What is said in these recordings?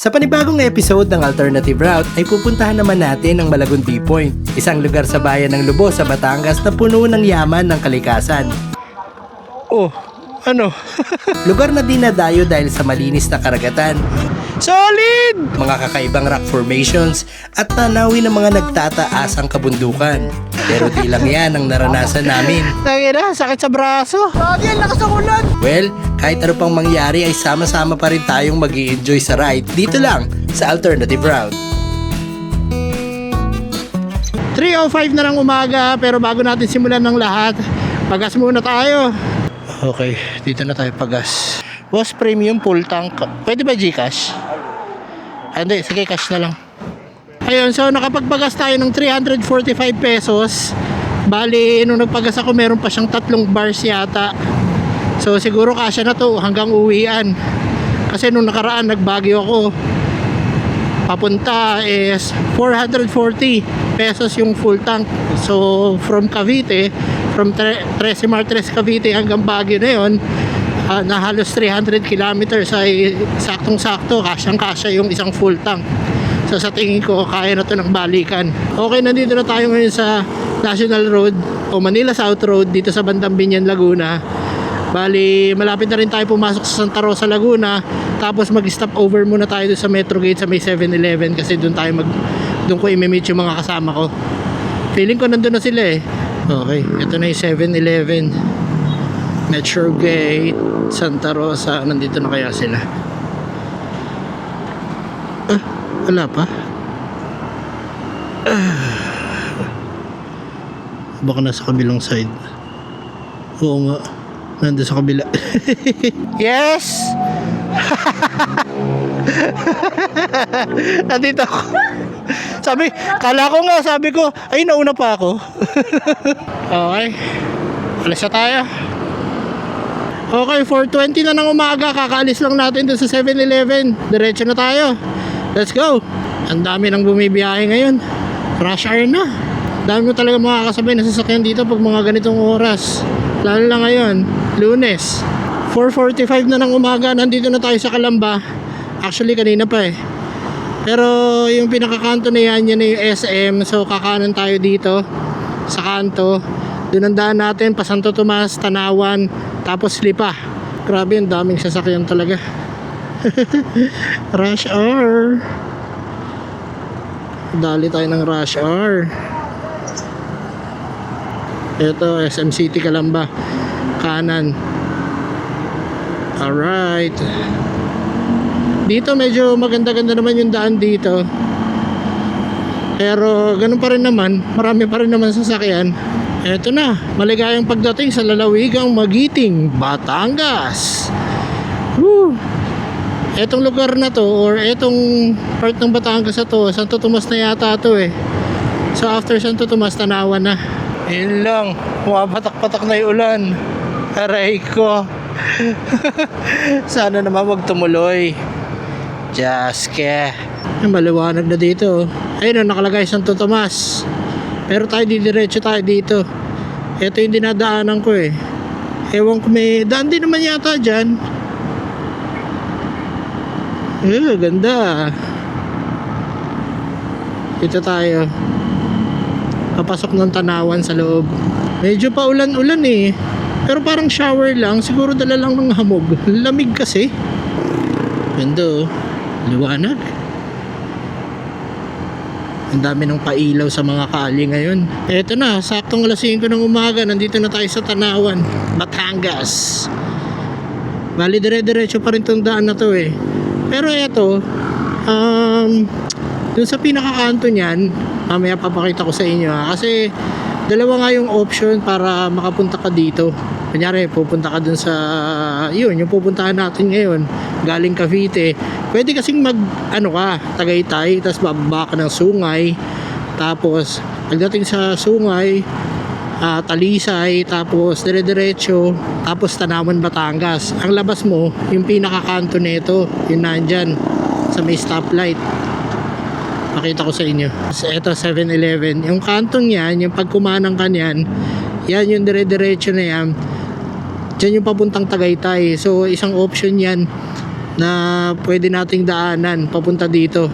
Sa panibagong episode ng Alternative Route ay pupuntahan naman natin ang Malagundi Point, isang lugar sa bayan ng Lubos sa Batangas na puno ng yaman ng kalikasan. Oh, ano? Lugar na dinadayo dahil sa malinis na karagatan, Solid! mga kakaibang rock formations at tanawin ng mga nagtataasang kabundukan. Pero di lang yan ang naranasan namin. Tangina, sakit sa braso. Lagi, ang lakas ng ulan. Well, kahit ano pang mangyari ay sama-sama pa rin tayong mag-i-enjoy sa ride dito lang sa Alternative Route. 3:05 na ng umaga, pero bago natin simulan ng lahat, pagas muna tayo. Okay, dito na tayo pagas. Boss, premium full tank. Pwede ba Gcash? Hindi, sige, cash na lang. Ayun, so nakapagpagas tayo ng 345 pesos. Bali, nung nagpagas ako, meron pa siyang 3 bars yata. So siguro kasya na to hanggang uwian. Kasi nung nakaraan nagbagyo ako, papunta is 440 pesos yung full tank. So from Cavite, from Trece Martres Cavite hanggang Baguio na yun, na halos 300 kilometers ay saktong-sakto, kasyang-kasya yung isang full tank. So sa tingin ko, kaya na to ng balikan. Okay, nandito na tayo ngayon sa National Road o Manila South Road dito sa bandang Binyan, Laguna. Bali, malapit na rin tayo pumasok sa Santa Rosa, Laguna. Tapos mag-stop over muna tayo doon sa Metro Gate sa may 7-Eleven kasi doon ko i-meet yung mga kasama ko. Feeling ko nandun na sila eh. Okay, ito na yung 7-Eleven. Metro Gate, Santa Rosa. Nandito na kaya sila? Wala pa. Baka nasa kabilang side. Oo nga, nandun sa kabila. Yes! Nandito ako. Sabi ko, ay nauna pa ako. Okay, alis na tayo. Okay, 4:20 na ng umaga. Kakaalis lang natin dun sa 7-Eleven. Diretso na tayo. Let's go. Ang dami nang bumibiyahe ngayon. Rush hour na. Dami mo talaga makakasabay na sasakyan dito pag mga ganitong oras. Lalo na ngayon, Lunes. 4:45 na ng umaga. Nandito na tayo sa Calamba. Actually, kanina pa eh. Pero yung pinakakanto na yan na yung SM. So, kakanan tayo dito sa kanto. Doon ang daan natin, pa Santo Tomas, Tanawan, tapos Lipa. Grabe, ang daming sasakyan talaga. Rush hour. Dali tayo ng rush hour. Ito, SM City Calamba. Kanan. Alright. Dito medyo maganda-ganda naman yung daan dito. Pero ganun pa rin naman, marami pa rin naman sasakyan. Eto na, maligayang pagdating sa lalawigang Magiting, Batangas. Woo! Etong lugar na to, or etong part ng Batangas na to, Santo Tomas na yata to eh. So after Santo Tomas, Tanawan na. Yun lang, pumapatak-patak na yung ulan. Aray ko. Sana naman wag tumuloy. Jaske. Maliwanag na dito. Ayun, nakalagay Santo Tomas. Pero tayo didiretso tayo dito. Ito yung dinadaanan ko eh. Ewan ko, may daan din naman yata dyan. Ganda. Dito tayo. Papasok ng Tanawan sa loob. Medyo pa ulan-ulan eh. Pero parang shower lang. Siguro dala lang ng hamog. Lamig kasi. Ganda oh. Liwanag. Ang dami ng pailaw sa mga kali ngayon. Eto na, saktong alas 5 ng umaga. Nandito na tayo sa Tanawan, Batangas. Bali, dire-diretso pa rin tong daan na to eh. Pero eto, dun sa pinakakanto niyan, mamaya papakita ko sa inyo ha. Kasi dalawa nga yung option para makapunta ka dito. Kunyari, pupunta ka dun sa, yun, yung pupuntahan natin ngayon, galing Cavite. Pwede kasing Tagaytay, tapos bababa ka ng Sungay. Tapos, pagdating sa Sungay, Talisay, tapos dire-diretso, tapos Tanawan, Batangas. Ang labas mo, yung pinakakanto nito, yung nandyan, sa may stoplight. Pakita ko sa inyo. Ito, 7-Eleven. Yung kantong yan, yung pagkumanang kanyan, yan yung dire-diretso na yan. Diyan yung papuntang Tagaytay. So, isang option yan. na pwede nating daanan papunta dito.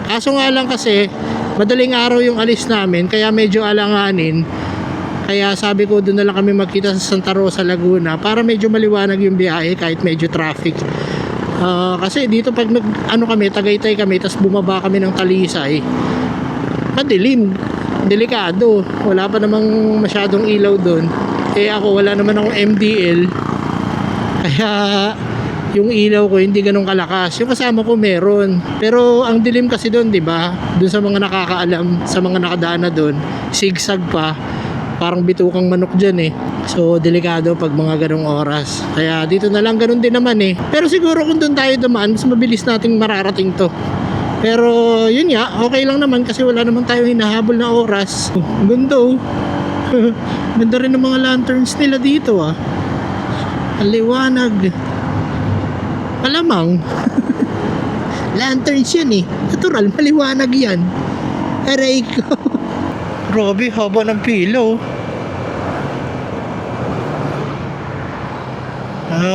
Kaso nga lang kasi madaling araw yung alis namin, kaya medyo alanganin. Kaya sabi ko doon na lang kami magkita sa Santa Rosa, Laguna, para medyo maliwanag yung biyahe kahit medyo traffic. Kasi dito pag kami, Tagaytay kami, tapos bumaba kami ng Talisay, madilim, delikado, wala pa namang masyadong ilaw doon. Ako wala naman akong MDL, kaya yung ilaw ko hindi ganun kalakas. Yung kasama ko meron, pero ang dilim kasi doon, di ba? Doon sa mga nakakaalam, sa mga nakadaan na doon, sigsag pa, parang bitukang manok dyan So delikado pag mga ganong oras. Kaya dito na lang, ganun din naman Pero siguro kung doon tayo dumaan, mas mabilis nating mararating to. Pero yun nga, okay lang naman kasi wala naman tayo hinahabol na oras. Ganda Ganda rin ng mga lanterns nila dito Ang liwanag. Malamang lanterns yan Natural, maliwanag yan. Aray ko. Grabe, haba ng pilo.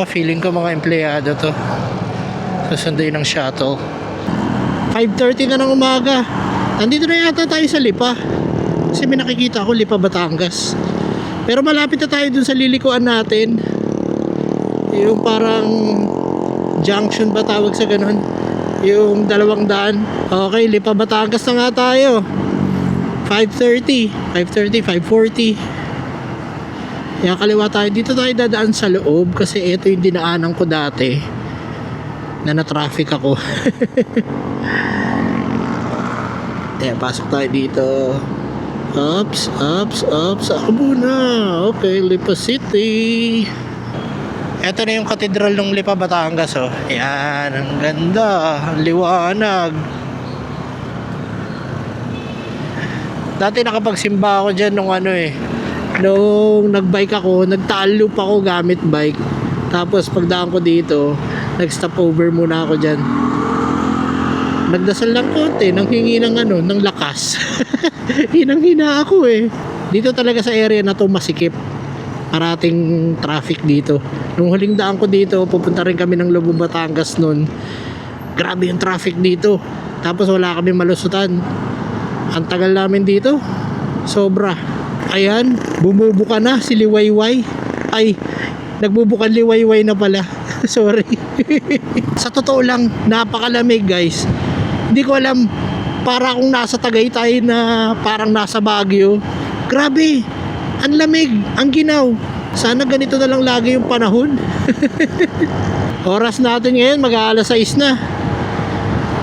Feeling ko mga empleyado to. Susunduin ng shuttle. 5:30 na ng umaga. Nandito na yata tayo sa Lipa. Kasi may nakikita ako, Lipa, Batangas. Pero malapit na tayo dun sa lilikuan natin. Yung parang junction ba tawag sa ganun? Yung 200. Okay, Lipa, Batangas na nga tayo. 5:30, 5:40. Kaya kaliwa tayo. Dito tayo dadaan sa loob kasi ito yung dinaanan ko dati na na-traffic ako. Kaya pasok tayo dito. Ups. Ako muna. Okay, Lipa City. Ito na yung katedral ng Lipa, Batangas Yan, ang ganda, ang liwanag. Dati nakapagsimba ako dyan nung nung nagbike ako, nagtaal loop ako gamit bike. Tapos pagdaan ko dito, nag-stop over muna ako dyan. Nagdasal lang konti, nang hingi ng lakas. Hinang-hina ako Dito talaga sa area na to masikip. Parating traffic dito. Nung huling daan ko dito, pupunta rin kami ng Lubong, Batangas nun. Grabe yung traffic dito. Tapos wala kami malusutan. Ang tagal namin dito. Sobra. Ayan, bumubuka na si Liwayway. Ay, nagbubukan Liwayway na pala. Sorry. Sa totoo lang, napakalamig guys. Hindi ko alam, para akong nasa Tagaytay na parang nasa Baguio. Grabe, ang lamig, ang ginaw. Sana ganito na lang lagi yung panahon. Oras natin ngayon, mag-aalas 6 na.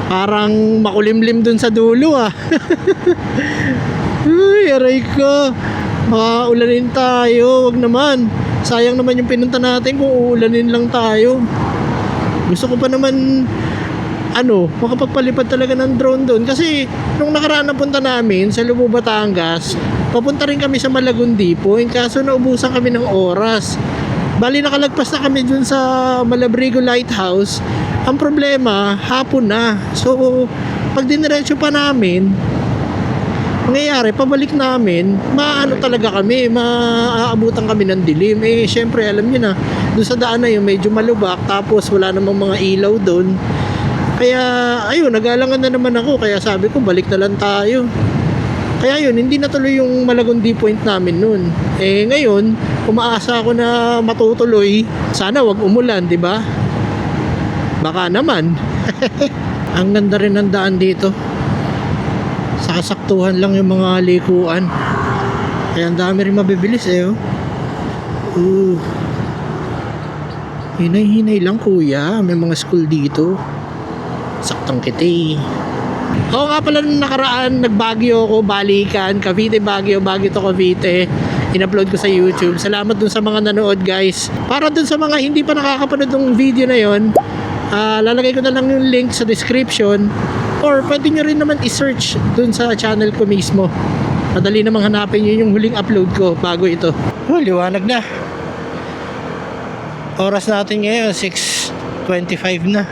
Parang makulimlim dun sa dulo Ay, aray ko. Makaulanin tayo, wag naman. Sayang naman yung pinunta natin kung uulanin lang tayo. Gusto ko pa naman makapagpalipad talaga ng drone doon. Kasi nung nakaraan na punta namin sa Lubong, Batangas, papunta rin kami sa Malagundi Point. Kaso naubusan kami ng oras. Bali nakalagpas na kami dun sa Malabrigo Lighthouse. Ang problema, hapon na. So pag diniretso pa namin, mangyayari, pabalik namin, talaga kami, maaabutan kami ng dilim. Syempre, alam nyo na, doon sa daan na yun, medyo malubak, tapos wala namang mga ilaw doon. Kaya, ayun, nag-aalangan na naman ako, kaya sabi ko, balik na lang tayo. Kaya yun, hindi natuloy yung Malagundi Point namin noon. Ngayon, umaasa ako na matutuloy. Sana wag umulan, di ba? Baka naman. Ang ganda rin ng daan dito. Sakasaktuhan lang yung mga likuan. Kaya ang dami rin mabibilis Hinay-hinay lang kuya. May mga school dito. Saktong kiti. Oo nga pala nung nakaraan, nagbagyo ako, balikan, Cavite, Baguio, Baguio to Cavite. In-upload ko sa YouTube. Salamat dun sa mga nanood guys. Para dun sa mga hindi pa nakakapanood ng video na yon, lalagay ko na lang yung link sa description. Or pwede nyo rin naman i-search dun sa channel ko mismo. Madali namang hanapin nyo yung huling upload ko bago ito. Liwanag na. Oras natin ngayon 6:25 na.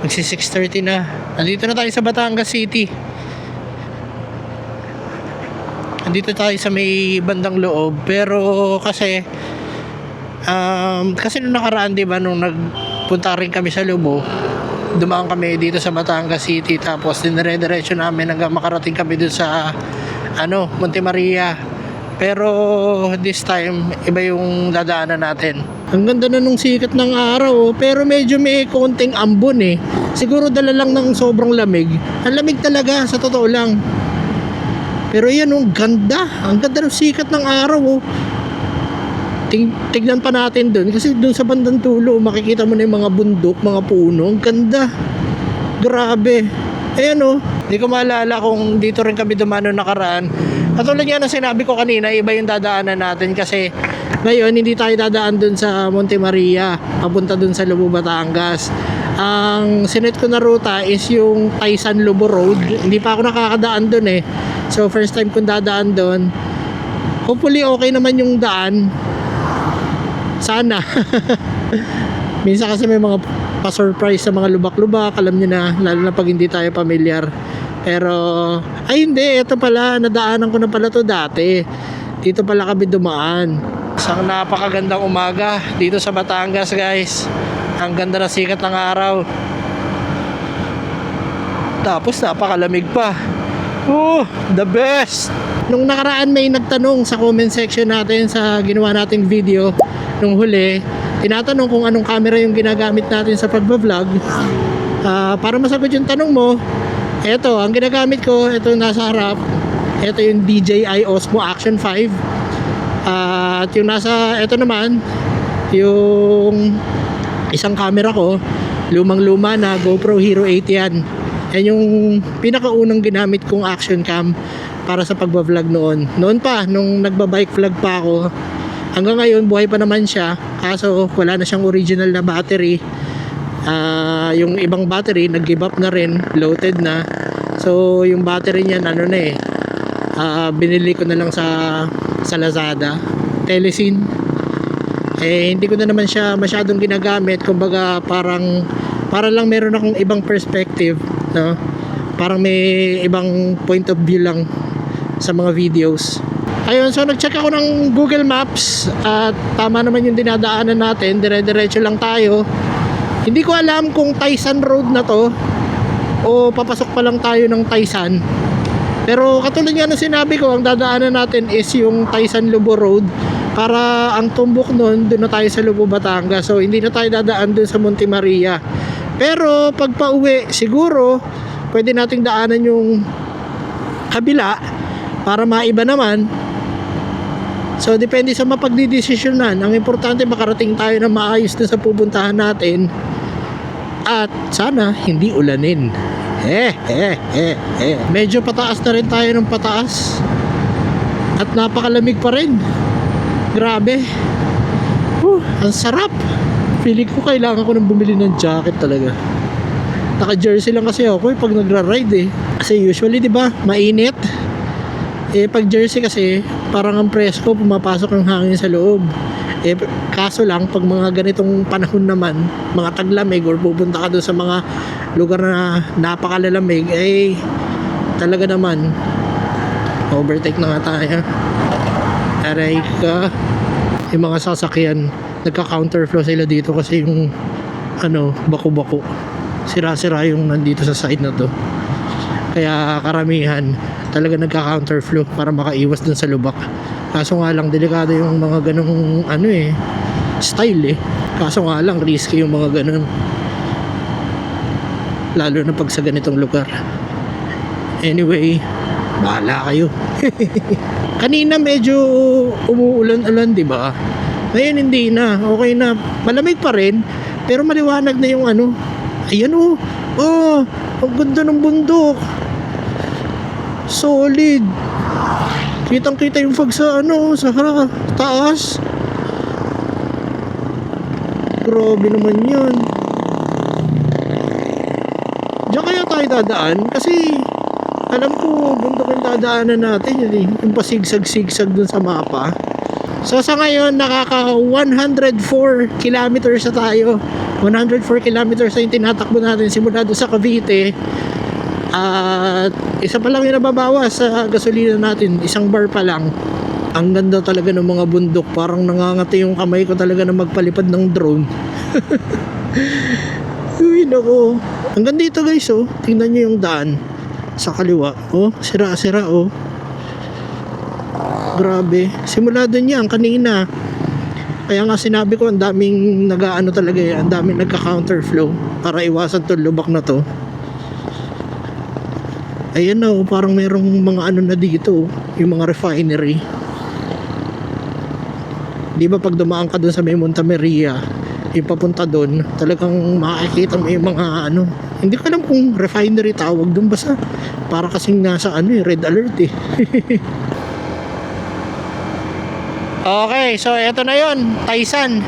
Magsi 6:30 na. Nandito na tayo sa Batangas City. Nandito tayo sa may bandang loob. Pero kasi Kasi nung nakaraan, di ba, nung nagpunta rin kami sa Lubo, dumaan kami dito sa Batangas City, tapos dinire-diretso namin hanggang makarating kami dun sa Monte Maria. Pero this time, iba yung dadaanan natin. Ang ganda na nung sikat ng araw, pero medyo may konting ambon eh. Siguro dala lang ng sobrang lamig. Ang lamig talaga, sa totoo lang. Pero yan, ang ganda. Ang ganda ng sikat ng araw, oh. Tignan pa natin dun. Kasi dun sa bandang dulo, makikita mo na yung mga bundok, mga puno. Ang ganda. Grabe. Ayan, oh. Hindi ko maalala kung dito rin kami dumano nakaraan. Katulad nga na sinabi ko kanina, iba yung dadaanan natin kasi ngayon hindi tayo dadaan dun sa Monte Maria, papunta dun sa Lubo, Batangas. Ang sinet ko na ruta is yung Taysan Lubo Road. Hindi pa ako nakakadaan dun eh. So first time kong dadaan dun. Hopefully okay naman yung daan. Sana. Minsan kasi may mga pa-surprise sa mga lubak-lubak, alam niyo na, lalo na pag hindi tayo familiar. Pero ay hindi, ito pala, nadaanan ko na pala to dati. Dito pala kami dumaan. Isang napakagandang umaga dito sa Batangas, guys. Ang ganda ng sikat ng araw. Tapos napakalamig pa. Oh, the best. Nung nakaraan may nagtanong sa comment section natin sa ginawa nating video nung huli, tinatanong kung anong camera yung ginagamit natin sa pagbablog. Para masagot yung tanong mo, eto, ang ginagamit ko, ito nasa harap, ito yung DJI Osmo Action 5. At yung nasa, ito naman, yung isang camera ko, lumang-luma na GoPro Hero 8 yan. Yan yung pinakaunang ginamit kong action cam para sa pagbablog noon. Noon pa, nung nagbabike vlog pa ako, hanggang ngayon buhay pa naman siya, kaso wala na siyang original na battery. Yung ibang battery nag-give up na rin, loaded na. So yung battery niyan binili ko na lang sa Lazada, Telesin. Hindi ko na naman siya masyadong ginagamit, kumbaga para lang meron akong ibang perspective, no? Parang may ibang point of view lang sa mga videos. Ayun, so nag-check ako ng Google Maps at tama naman yung dinadaanan natin, dire-diretso lang tayo. Hindi ko alam kung Taysan Road na to o papasok pa lang tayo ng Taysan. Pero katulad nga na sinabi ko, ang dadaanan natin is yung Taysan Lubo Road, para ang tumbok nun, doon na tayo sa Lubo, Batangas. So hindi na tayo dadaan doon sa Monte Maria. Pero pag pauwi, siguro pwede nating daanan yung kabila para maiba naman. So depende sa mapagdidesisyonan. Ang importante makarating tayo na maayos na sa pupuntahan natin. At sana hindi ulanin. Medyo pataas na rin tayo ng pataas. At napakalamig pa rin. Grabe. Ang sarap. Feeling ko kailangan ko nang bumili ng jacket talaga. Naka-jersey lang kasi ako pag nagra-ride eh. Kasi usually 'di ba, mainit. Pag jersey kasi parang ang presko, pumapasok ng hangin sa loob. Kaso lang pag mga ganitong panahon naman, mga taglamig or pupunta ka doon sa mga lugar na napakalalamig, talaga naman overtake na nga tayo. Aray ka. Yung mga sasakyan nagka-counterflow sila dito kasi yung bako-bako, sira-sira yung nandito sa side na to. Kaya karamihan talaga nagka-counterflow para makaiwas dun sa lubak. Kaso nga lang delikado yung mga ganong style eh. Kaso nga lang risky yung mga ganon, lalo na pag sa ganitong lugar. Anyway, bahala kayo. Kanina medyo umuulan-ulan, di ba? Ngayon hindi na, okay na. Malamig pa rin, pero maliwanag na yung Ayan oh. Oh, ang ganda ng bundok. Solid. Kitang-kita yung fog sa sa taas. Grabe naman yun. Diyan kaya tayo dadaan kasi alam ko bundok yung dadaanan natin yun, yung pasigsag-sigsag dun sa mapa. So sa ngayon nakaka 104 kilometers na tayo. 104 kilometers na yung tinatakbo natin simula doon sa Cavite. At isa pa lang yung nababawas sa gasolina natin, isang bar pa lang. Ang ganda talaga ng mga bundok. Parang nangangati yung kamay ko talaga na magpalipad ng drone. Uy, nako. Hanggang dito guys, oh. Tingnan nyo yung daan sa kaliwa. Oh, sira-sira, oh. Grabe. Simula dun yan, kanina. Kaya nga sinabi ko, ang daming nag-ano talaga yan. Ang daming nagka-counterflow para iwasan tong lubak na to. Ayan na, oh. Parang merong mga ano na dito, oh. Yung mga refinery. Di ba pag dumaan ka dun sa may Monta Maria, yung papunta dun, talagang makikita mo yung mga ano, hindi ko alam kung refinery tawag dun, basta para kasing nasa ano red alert eh. Okay, so eto na yon, Taysan.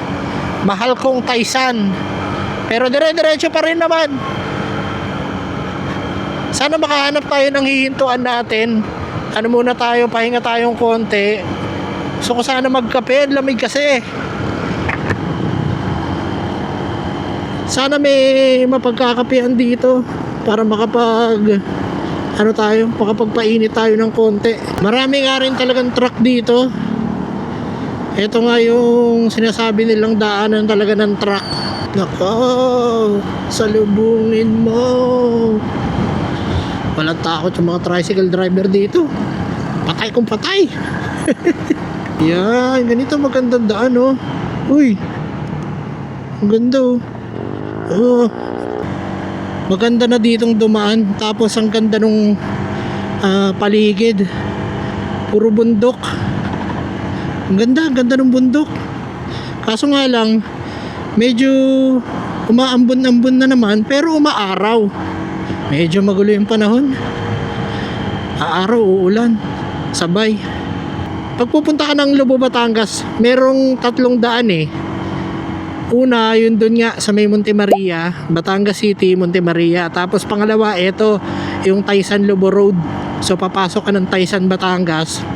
Mahal kong Taysan. Pero dire-diretso pa rin naman. Sana makahanap tayo ng hihintuan natin. Ano muna tayo, pahinga tayong konti. So kung sana magkape, lamig kasi. Sana may mapagkakapean dito para makapag ano tayo, makapagpainit tayo ng konti. Marami nga rin talagang truck dito. Ito nga yung sinasabi nilang daanan talaga ng truck. Nako, salubungin mo. Walang takot yung mga tricycle driver dito. Patay kung patay. Yan, ganito magandang daan, oh. Uy, ang ganda, oh. Oh, maganda na ditong dumaan. Tapos ang ganda nung paligid. Puro bundok. Ang ganda ng bundok. Kaso nga lang, medyo umaambon-ambon na naman, pero umaaraw. Medyo magulo yung panahon. Aaraw, uulan. Sabay. Pag pupunta ka ng Lobo, Batangas, merong 3 daan eh. Una, yun dun nga sa may Monte Maria, Batangas City, Monte Maria. Tapos pangalawa, ito, yung Taysan Lobo Road. So papasok ka ng Taysan, Batangas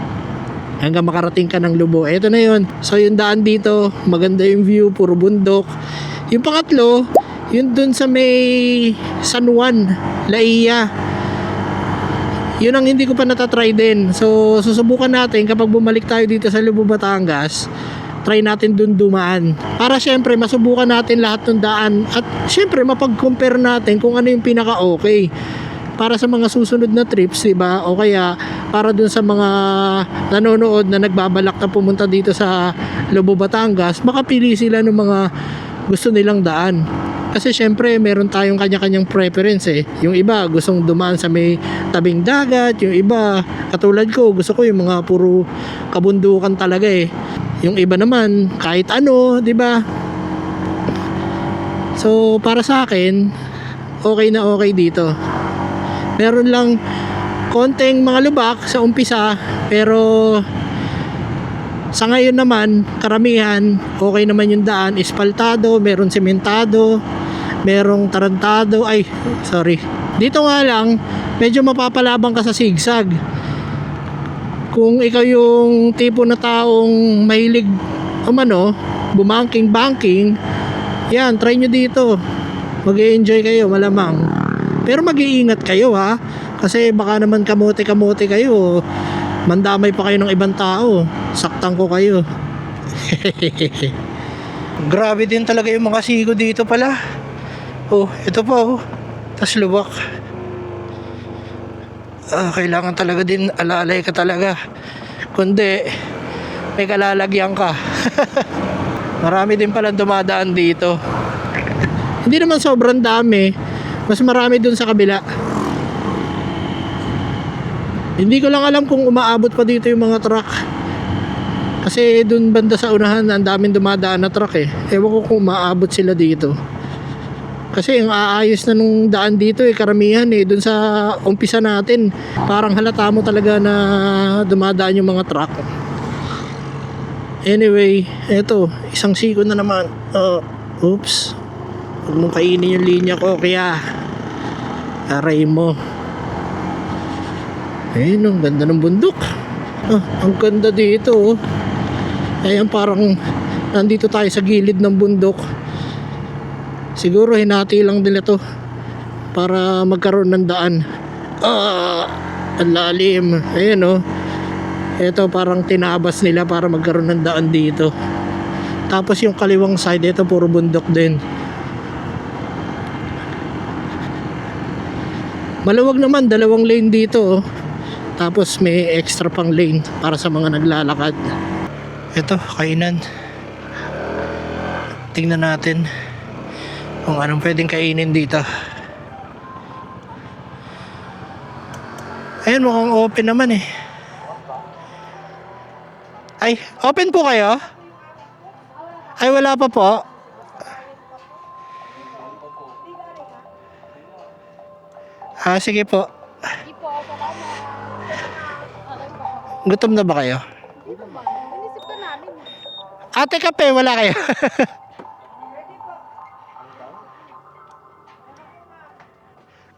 hanggang makarating ka ng Lobo. Ito na yun. So yung daan dito, maganda yung view, puro bundok. Yung pangatlo, yun dun sa may San Juan, Laia. Yun ang hindi ko pa natatry din. So susubukan natin kapag bumalik tayo dito sa Lobo, Batangas, try natin dun dumaan. Para syempre masubukan natin lahat ng daan at syempre mapag-compare natin kung ano yung pinaka-okay para sa mga susunod na trips, diba? O kaya para dun sa mga nanonood na nagbabalak na pumunta dito sa Lobo, Batangas, makapili sila ng mga gusto nilang daan. Kasi syempre meron tayong kanya-kanyang preference eh. Yung iba gustong dumaan sa may tabing dagat, yung iba katulad ko gusto ko yung mga puro kabundukan talaga eh. Yung iba naman kahit ano, 'di ba? So para sa akin, okay na okay dito. Meron lang konting mga lubak sa umpisa, pero sa ngayon naman, karamihan, okay naman yung daan. Espaltado, meron sementado, merong tarantado. Ay, sorry. Dito nga lang, medyo mapapalabang ka sa zigzag. Kung ikaw yung tipo na taong mahilig umano, bumangking-banking, yan, try nyo dito. Mag-i-enjoy kayo, malamang. Pero mag-iingat kayo ha. Kasi baka naman kamote-kamote kayo. Mandamay pa kayo ng ibang tao. Saktan ko kayo. Grabe din talaga yung mga sigo dito pala. Oh, ito pa oh. Tas lubak. Kailangan talaga din alalay ka talaga. Kundi may kalalagyan ka. Marami din pala dumadaan dito. Hindi naman sobrang dami. Mas marami dun sa kabila. Hindi ko lang alam kung umaabot pa dito yung mga truck. Kasi dun banda sa unahan, ang daming dumadaan na truck eh. Ewan ko kung umaabot sila dito. Kasi ang aayos na nung daan dito eh, karamihan eh. Dun sa umpisa natin, parang halata mo talaga na dumadaan yung mga truck. Anyway, eto, isang siko na naman. Oops. Huwag mong kainin yung linya ko, kaya aray mo. Ayun, ang ganda ng bundok. Ang ganda dito oh. Ayan, parang nandito tayo sa gilid ng bundok. Siguro hinati lang nila to para magkaroon ng daan. Ang lalim. Ayan oh. Ito parang tinabas nila para magkaroon ng daan dito. Tapos yung kaliwang side, ito puro bundok din. Maluwag naman, 2 lane dito. Tapos may extra pang lane para sa mga naglalakad. Ito, kainan. Tingnan natin kung anong pwedeng kainin dito. Ayun, mukhang open naman eh. Ay, open po kayo? Ay, wala pa po. Sige po. Gutom na ba kayo? Ate, kape, wala kayo?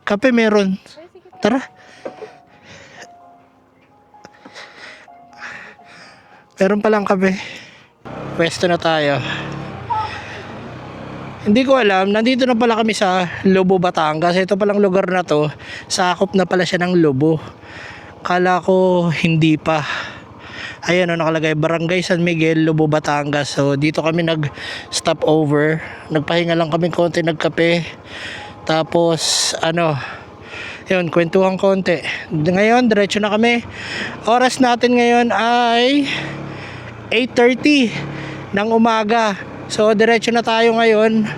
Kape meron. Tara. Meron palang kape. Pwesto na tayo. Hindi ko alam, nandito na pala kami sa Lobo, Batangas. Ito palang lugar na to, sakop na pala siya ng Lobo. Kala ko hindi pa. Ayan o, nakalagay Barangay San Miguel, Lobo, Batangas. So dito kami nag-stop over. Nagpahinga lang kami konti, nagkape. Tapos yun, kwentuhan konti. Ngayon, diretso na kami. Oras natin ngayon ay 8:30 ng umaga. So diretso na tayo ngayon.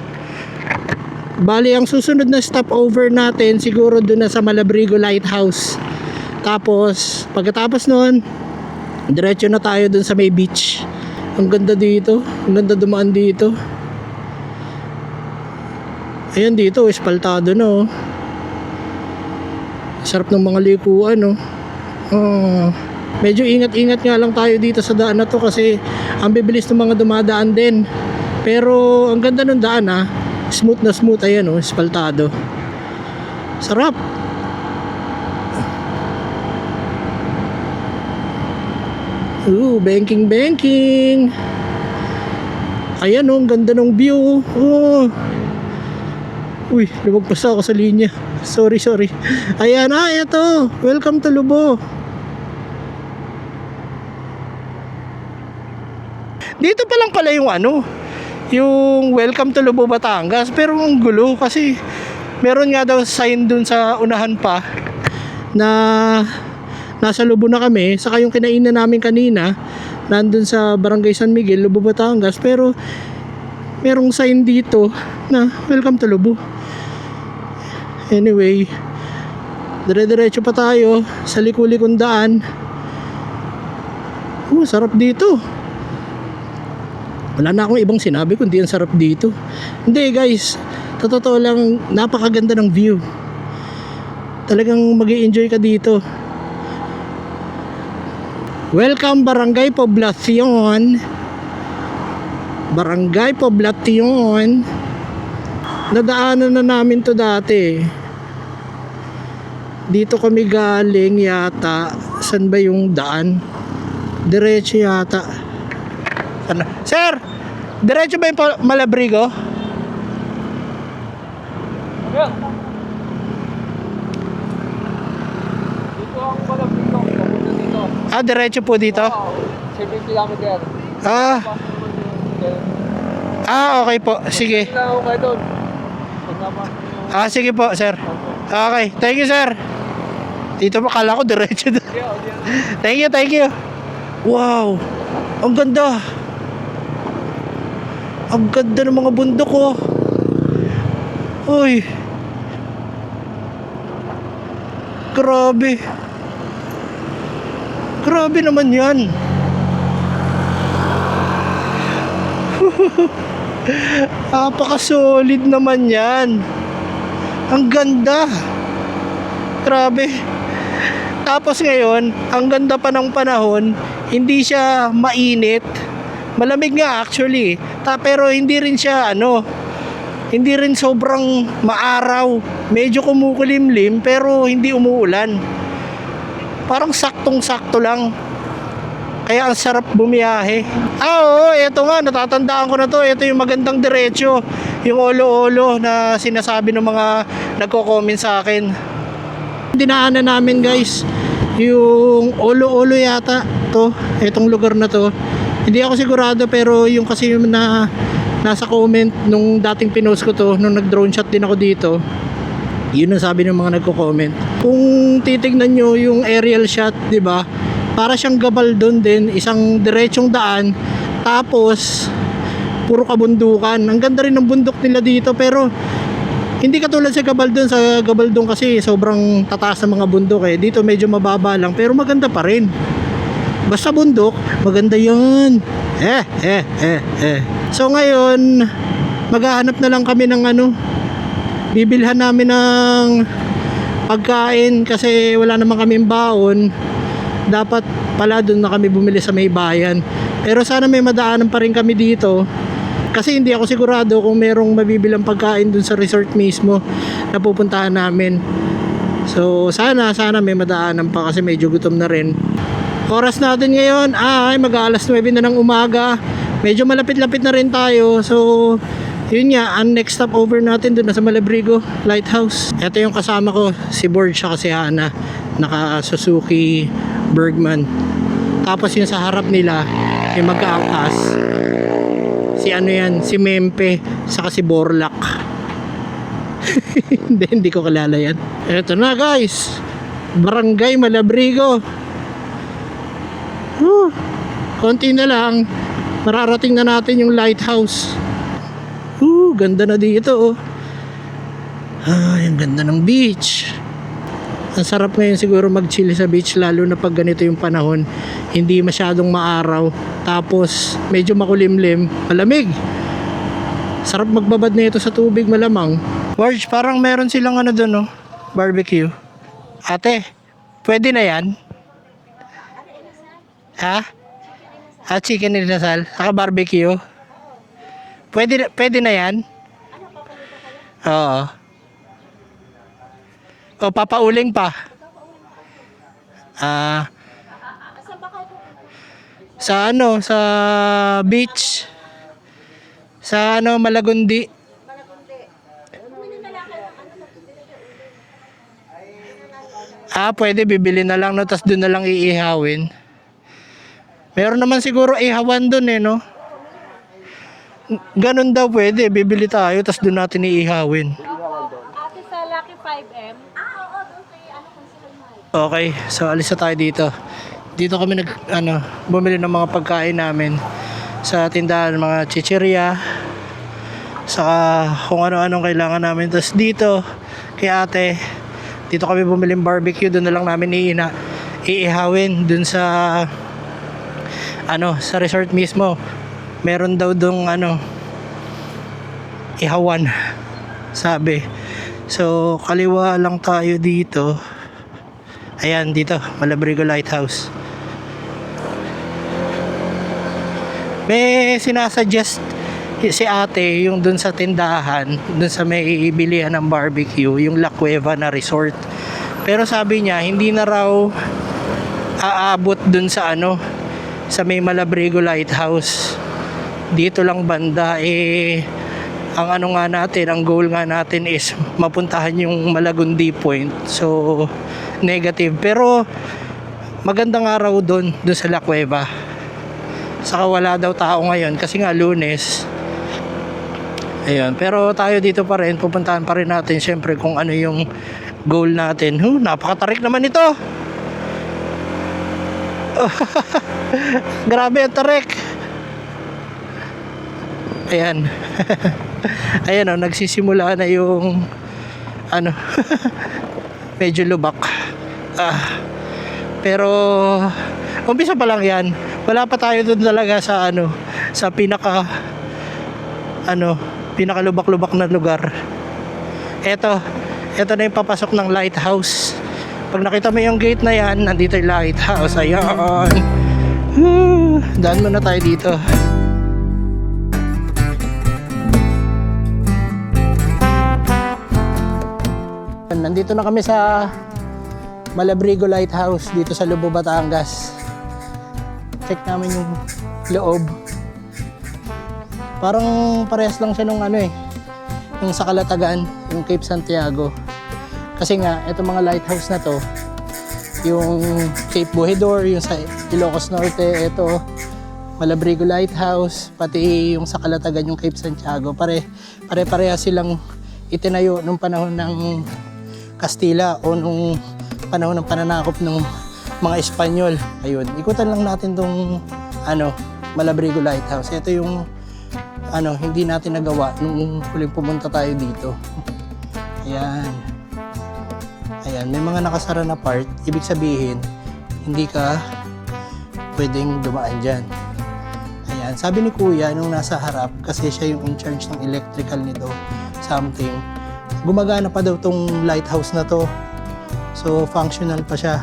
Bali, ang susunod na stopover natin siguro doon na sa Malabrigo Lighthouse. Tapos pagkatapos noon, diretso na tayo doon sa may beach. Ang ganda dito, ang ganda dumaan dito. Ayan, dito espaltado no. Sarap ng mga likuan no. Medyo ingat-ingat nga lang tayo dito sa daan na to kasi ang bibilis ng mga dumadaan din. Pero ang ganda ng daan smooth na smooth. Ayan espaltado. Sarap. Banking. Ayan ang ganda ng view. Uy, lumagpas ako sa linya. Sorry. Ayan ito. Welcome to Lobo. Dito pa lang pala yung yung welcome to Lobo, Batangas. Pero ang gulo kasi meron nga daw sign dun sa unahan pa na nasa Lobo na kami. Saka yung kinainan namin kanina nandun sa Barangay San Miguel, Lobo, Batangas. Pero merong sign dito na welcome to Lobo. Anyway, dire-diretso pa tayo sa liku-likong daan. Sarap dito. Wala na akong ibang sinabi kundi ang sarap dito. Hindi guys, totoo lang, napakaganda ng view. Talagang mag-i-enjoy ka dito. Welcome Barangay Poblacion. Barangay Poblacion. Nadaanan na namin to dati. Dito kami galing yata. San ba yung daan? Diretso yata. Sir, diretso ba yung Malabrigo? Yeah. Dito ang Malabrigo, papunta dito. Diretso po dito? 7 kilometer. Okay po. Sige. Sige po, sir. Okay, thank you, sir. Dito pa, kala ko diretso doon. Thank you. Wow, ang ganda. Ang ganda ng mga bundok Uy, grabe naman yan. Napaka-solid naman yan. Ang ganda. Grabe. Tapos ngayon, ang ganda pa ng panahon, hindi siya mainit. Malamig nga actually. Pero hindi rin siya hindi rin sobrang maaraw. Medyo kumukulimlim pero hindi umuulan. Parang saktong-sakto lang. Kaya ang sarap bumiyahe. Oo, ito nga, natatandaan ko na to. Ito yung magandang diretso. Yung olo-olo na sinasabi ng mga nagko-comment sa akin. Dinaanan namin guys, yung olo-olo yata. itong lugar na to. Hindi ako sigurado, pero yung kasi yung na nasa comment nung dating pinost ko to, nung nag-drone shot din ako dito, yun ang sabi ng mga nagko-comment. Kung titignan nyo yung aerial shot, di ba? Para siyang gabal doon din, isang diretsong daan, tapos puro kabundukan. Ang ganda rin ng bundok nila dito, pero hindi katulad sa Gabaldon. Sa Gabaldon kasi sobrang tataas ng mga bundok eh. Dito medyo mababa lang, pero maganda pa rin. Basta bundok, maganda yun. So ngayon, maghahanap na lang kami ng bibilhan namin ng pagkain kasi wala naman kaming baon. Dapat pala doon na kami bumili sa may bayan. Pero sana may madaanan pa rin kami dito. Kasi hindi ako sigurado kung merong mabibilang pagkain doon sa resort mismo na pupuntahan namin. So sana may madaanan pa kasi medyo gutom na rin. Oras natin ngayon ay mag-aalas 9 na ng umaga. Medyo malapit-lapit na rin tayo. So yun nga, ang next stopover natin doon na sa Malabrigo Lighthouse. Ito yung kasama ko, si Borg siya si Hana, naka Suzuki Bergman. Tapos yung sa harap nila, yung magkaangkas, si Mempe, saka si Borlak. Hindi ko kilala yan. Eto na guys, Barangay Malabrigo. Konti na lang, mararating na natin yung lighthouse. Ganda na dito. Ang ganda ng beach. Ang sarap ngayon siguro mag-chill sa beach, lalo na pag ganito yung panahon. Hindi masyadong maaraw, tapos medyo makulimlim, malamig. Sarap magbabad na ito sa tubig, malamang. Warge, parang meron silang doon, barbecue. Ate, pwede na yan? Ha? Chicken inasal, saka barbecue. Pwede na yan? Oo. O papauling pa? Sa sa beach. Sa Malagundi. Pwede bibili na lang, tas doon na lang iihawin. Meron naman siguro ihawan doon no? Ganun daw pwede, bibili tayo tas doon natin iihawin. Ate sa Lucky 5M. Oo, doon kay Okay, so alis na tayo dito. Dito kami bumili ng mga pagkain namin sa tindahan, mga chichirya, saka kung ano-anong kailangan namin. Tapos dito kay ate, dito kami bumili ng barbecue, doon na lang namin iihawin doon sa sa resort mismo. Meron daw dong ihawan, sabi. So kaliwa lang tayo dito. Ayan, dito Malabrigo Lighthouse. May sinasuggest si ate yung dun sa tindahan, dun sa may bilihan ng barbecue, yung La Cueva na resort. Pero sabi niya hindi na raw aabot dun sa sa may Malabrigo Lighthouse. Dito lang banda. Ang nga natin, ang goal nga natin is mapuntahan yung Malagundi Point. So negative, pero magandang araw doon sa La Cueva. Saka wala daw tao ngayon kasi nga Lunes. Ayun, pero tayo dito pa rin, pupuntahan pa rin natin syempre kung ano yung goal natin. Napakatarik naman ito. Grabe ang tarik. Ayan. Ayan nagsisimula na yung medyo lubak. Pero umpisa pa lang yan. Wala pa tayo doon talaga sa sa pinaka lubak-lubak na lugar. Ito na yung papasok ng lighthouse. Pag nakita mo yung gate na yan, nandito yung lighthouse. Ayan. Daan muna tayo dito. Nandito na kami sa Malabrigo Lighthouse dito sa Lubo, Batangas. Check namin yung loob. Parang parehas lang siya nung yung sa Calatagan, yung Cape Santiago. Kasi nga, itong mga lighthouse na to, yung Cape Bojador, yung sa Ilocos Norte, ito Malabrigo Lighthouse, pati yung sa Calatagan, yung Cape Santiago. Pare-pareha silang itinayo nung panahon ng Kastila o nung panahon ng pananakop ng mga Espanyol. Ayun, ikutan lang natin tong Malabrigo Lighthouse. Ito yung hindi natin nagawa nung huling pumunta tayo dito. Ayan. Ayan, may mga nakasara na part. Ibig sabihin, hindi ka pwedeng dumaan dyan. Ayan, sabi ni Kuya nung nasa harap, kasi siya yung in charge ng electrical nito, something. Gumagana pa daw tong lighthouse na to. So, functional pa siya.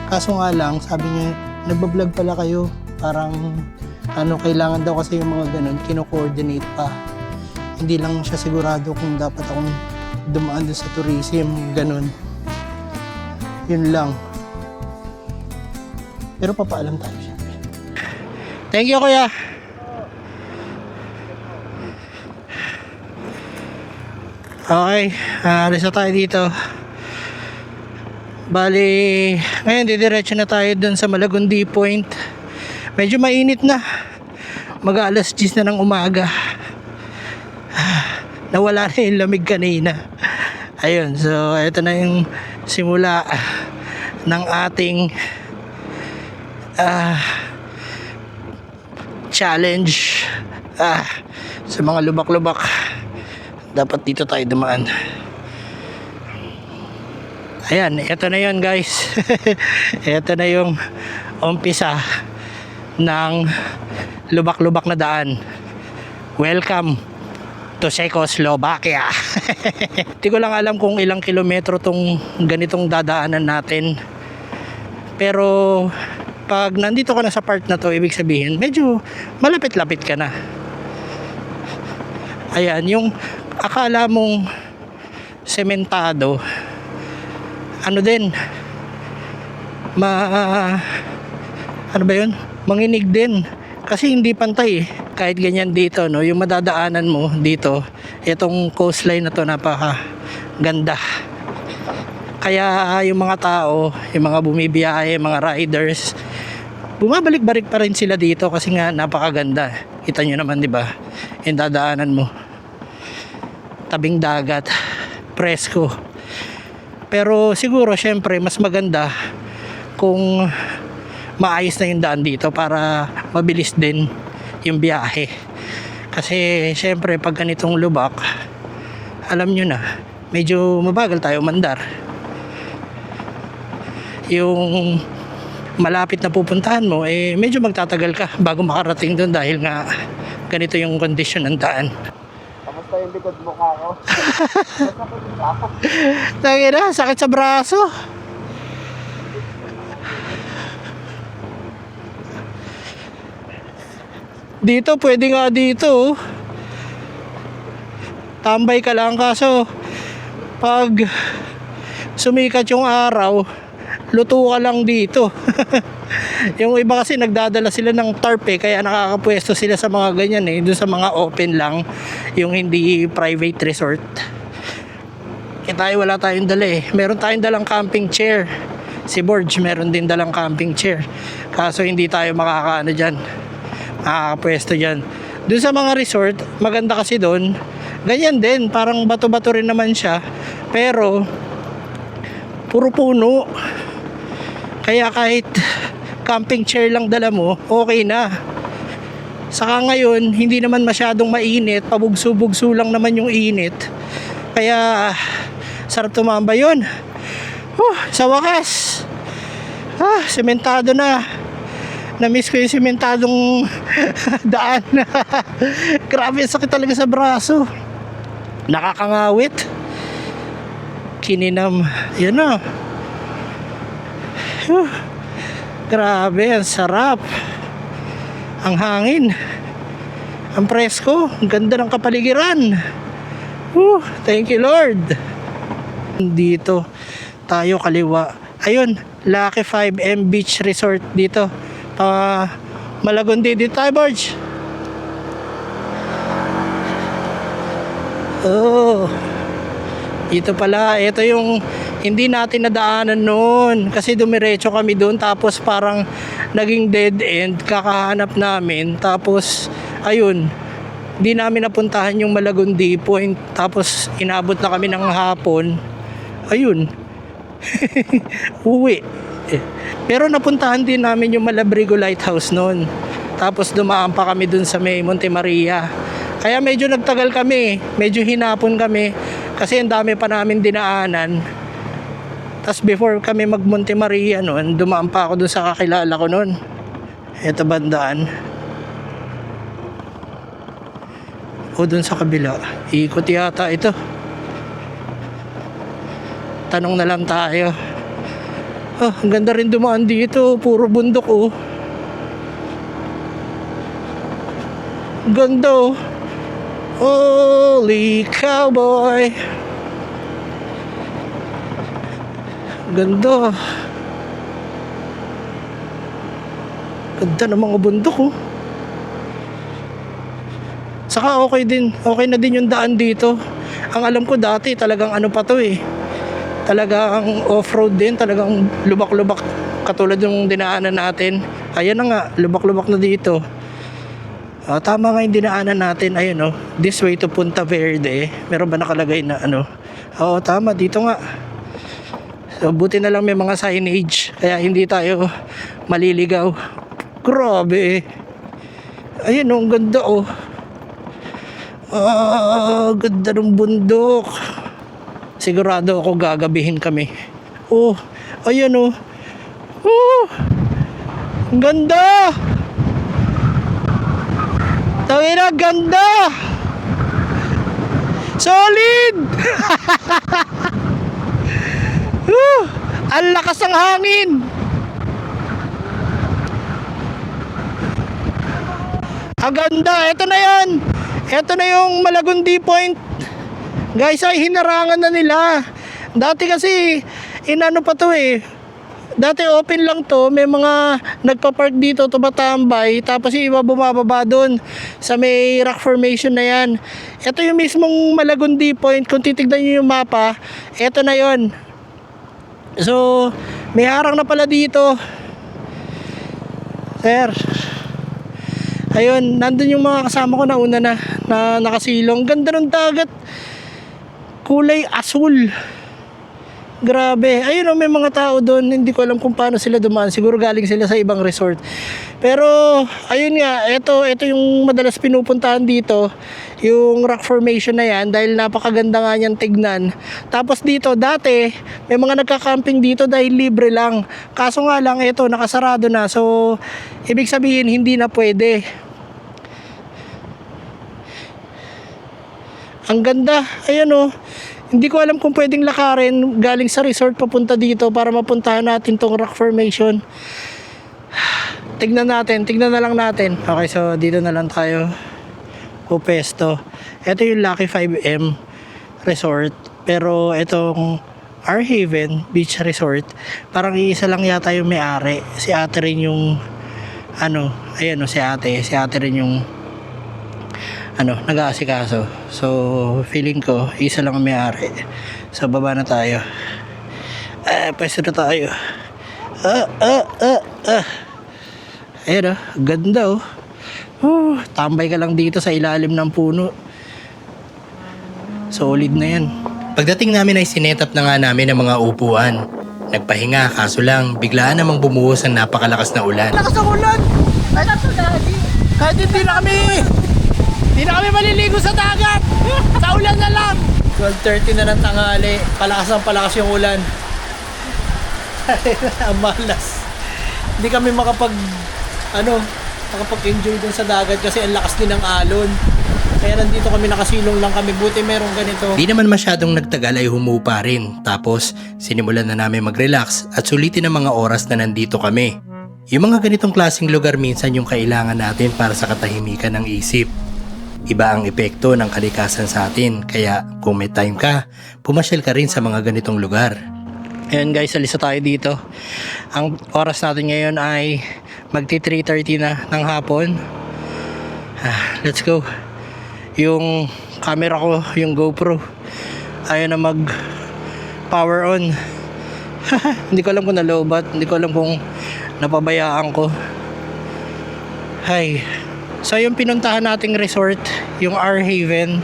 Kaso nga lang, sabi niya, nagbablog pala kayo. Parang, kailangan daw kasi yung mga ganun, kino-coordinate pa. Hindi lang siya sigurado kung dapat akong dumaan doon sa tourism, ganun. Yun lang. Pero papaalam tayo syempre. Thank you, Kuya. Okay, alis na tayo dito. Bali, ngayon didiretso na tayo dun sa Malagundi Point. Medyo mainit na. Mag-alas 10 na ng umaga. Nawala na yung lamig kanina. Ayun, so ito na yung simula ng ating challenge sa mga lubak-lubak. Dapat dito tayo dumaan. Ayan, ito na yun guys. Ito na yung umpisa ng lubak-lubak na daan. Welcome to Czechoslovakia. Hindi ko lang alam kung ilang kilometro tong ganitong dadaanan natin. Pero pag nandito ka na sa part na to, ibig sabihin medyo malapit-lapit ka na. Ayan, yung akala mong sementado, manginig din kasi hindi pantay kahit ganyan dito, no? Yung madadaanan mo dito, itong coastline na to, napaka ganda. Kaya yung mga tao, yung mga bumibiyahe, mga riders, bumabalik-balik pa rin sila dito kasi nga napakaganda. Kita nyo naman, di ba? Yung dadaanan mo, tabing dagat, presko. Pero siguro syempre mas maganda kung maayos na yung daan dito para mabilis din yung biyahe. Kasi syempre pag ganitong lubak, alam nyo na, medyo mabagal tayo mandar. Yung malapit na pupuntahan mo, medyo magtatagal ka bago makarating doon dahil nga ganito yung kondisyon ng daan. Kamusta yung likod mo ka ako? Tangina, sakit sa braso. Dito, pwede nga dito. Tambay ka lang, kaso pag sumikat yung araw, luto ka lang dito. Yung iba kasi nagdadala sila ng tarp kaya nakakapwesto sila sa mga ganyan doon sa mga open lang, yung hindi private resort. Tayo wala tayong dala meron tayong dalang camping chair. Si Borge meron din dalang camping chair, kaso hindi tayo makakaano dyan, makakapwesto dyan. Doon sa mga resort, maganda kasi doon, ganyan din, parang bato-bato rin naman siya, pero puro puno. Kaya kahit camping chair lang dala mo, okay na. Saka ngayon, hindi naman masyadong mainit, pabugso-bugso lang naman yung init. Kaya sarap tumambay yun. Sa wakas, sementado na. Na-miss ko yung sementadong daan. Grabe, sakit talaga sa braso. Nakakangawit. Kininam. Yan na. Grabe, ang sarap. Ang hangin. Ang presko. Ang ganda ng kapaligiran. Thank you, Lord. Dito tayo kaliwa. Ayun, Lucky 5M Beach Resort dito. Malagundi dito tayo, Borge. Dito pala, ito yung Hindi natin nadaanan noon kasi dumiretso kami doon tapos parang naging dead end kakahanap namin tapos ayun di namin napuntahan yung Malagundi Point tapos inabot na kami ng hapon ayun uwi pero napuntahan din namin yung Malabrigo Lighthouse noon tapos dumaan pa kami dun sa may Monte Maria kaya medyo nagtagal kami medyo hinapon kami kasi ang dami pa namin dinaanan. Tapos before kami mag Monte Maria noon, dumaan pa ako doon sa kakilala ko noon. Ito bandaan. O doon sa kabila. Ikot yata ito. Tanong na lang tayo. Oh, ang ganda rin dumaan dito. Puro bundok oh. Ganda oh. Holy cowboy. Ganda. Ganda ng mga bundok oh. Saka okay na din yung daan dito. Ang alam ko dati talagang ano pa to eh. Talagang off-road din, talagang lubak-lubak katulad yung dinaanan natin. Ayan na nga, lubak-lubak na dito. Tama nga yung dinaanan natin. Ayun oh, this way to Punta Verde. Meron ba nakalagay na ano? Oo, tama, dito nga. So, buti na lang may mga signage kaya hindi tayo maliligaw. Grabe. Ayun oh, ang ganda oh. Ganda ng bundok. Sigurado ako gagabihin kami. Oh, ayun oh. Oh, ang ganda. Tawira, ganda. Solid. Ang lakas ng hangin. Ang ganda. Ito na yan. Ito na yung Malagundi Point. Guys, ay hinarangan na nila. Dati kasi inano pa to eh. Dati open lang to, may mga nagpa-park dito, tumatambay, tapos yung iba bumababa doon sa may rock formation na yan. Ito yung mismong Malagundi Point, kung titignan nyo yung mapa, ito na yon. So, may harang na pala dito. Sir. Ayun, nandun yung mga kasama ko na una na nakasilong. Ganda ng dagat. Kulay asul. Grabe. Ayun oh, may mga tao doon. Hindi ko alam kung paano sila dumaan. Siguro galing sila sa ibang resort. Pero ayun nga, ito yung madalas pinupuntahan dito. Yung rock formation na yan dahil napakaganda nga niyang tignan. Tapos dito dati may mga nagka-camping dito dahil libre lang. Kaso nga lang ito nakasarado na. So ibig sabihin hindi na pwede. Ang ganda. Ayun oh. Hindi ko alam kung pwedeng lakarin galing sa resort papunta dito para mapuntahan natin tong rock formation. Tignan na lang natin. Okay, so dito na lang tayo pupesto. Ito yung Lucky 5M Resort. Pero itong R Haven Beach Resort, parang iisa lang yata yung may-ari. Si ate rin yung ano, ayan o si ate rin yung ano, nag-aasikaso. So, feeling ko, isa lang ang may-ari. So, baba na tayo. Pwesto na tayo. Ayan o, ganda o. Tambay ka lang dito sa ilalim ng puno. Solid na yan. Pagdating namin ay sinetap na nga namin ang mga upuan. Nagpahinga, kaso lang, biglaan namang bumuhos ang napakalakas na ulan. Lakas ng ulan! Kahit hindi na kami maliligo sa dagat! Sa ulan na lang! 12:30 na ng tanghali, palakas yung ulan. Ang malas. Hindi kami makapag-enjoy dun sa dagat kasi ang lakas din ng alon. Kaya nandito kami, nakasilong lang kami, buti merong ganito. Di naman masyadong nagtagal ay humupa rin. Tapos sinimulan na namin mag-relax at sulitin ang mga oras na nandito kami. Yung mga ganitong klaseng lugar minsan yung kailangan natin para sa katahimikan ng isip. Iba ang epekto ng kalikasan sa atin, kaya kung may time ka, pumasyal ka rin sa mga ganitong lugar. Ayan guys, alisa tayo dito. Ang oras natin ngayon ay magti 3:30 na ng hapon. Let's go. Yung camera ko, yung GoPro, ayaw na power on. Hindi ko alam kung nalobat, hindi ko alam kung napabayaan ko. Hay. So yung pinuntahan nating resort, yung R Haven,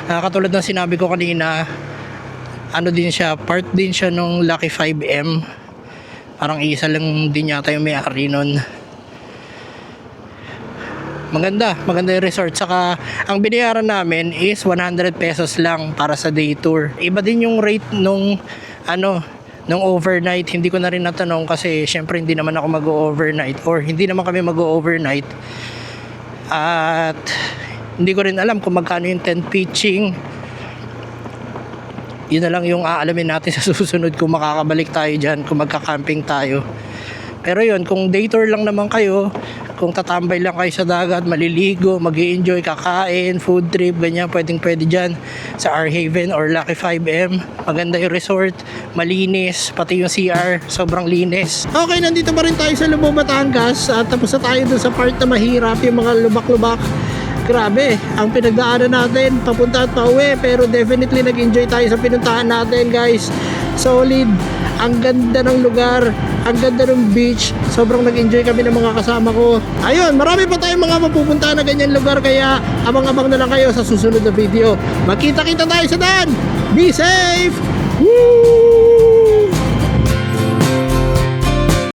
katulad ng sinabi ko kanina, ano din siya, part din siya nung Lucky 5M. Parang isa lang din yata yung may-ari nun. Maganda yung resort. Saka ang binayaran namin is 100 pesos lang para sa day tour. Iba din yung rate nung overnight. Hindi ko na rin natanong kasi syempre hindi naman ako mag-overnight or hindi naman kami mag-overnight. At hindi ko rin alam kung magkano yung tent pitching. Yun na lang yung aalamin natin sa susunod kung makakabalik tayo dyan, kung magka-camping tayo. Pero yun, kung day tour lang naman kayo, kung tatambay lang kayo sa dagat, maliligo, mag-i-enjoy, kakain, food trip, ganyan, pwede dyan sa R Haven or Lucky 5M. Maganda yung resort, malinis, pati yung CR, sobrang linis. Okay, nandito pa rin tayo sa Lubao, Batangas at tapos na tayo dun sa part na mahirap, yung mga lubak-lubak. Grabe, ang pinagdaanan natin, papunta at pauwi, pero definitely nag-enjoy tayo sa pinuntahan natin, guys. Solid, ang ganda ng lugar, ang ganda ng beach, sobrang nag-enjoy kami ng mga kasama ko. Ayun, marami pa tayong mga mapupunta na ganyan lugar, kaya abang-abang na lang kayo sa susunod na video. Magkita-kita tayo sa daan! Be safe! Woo!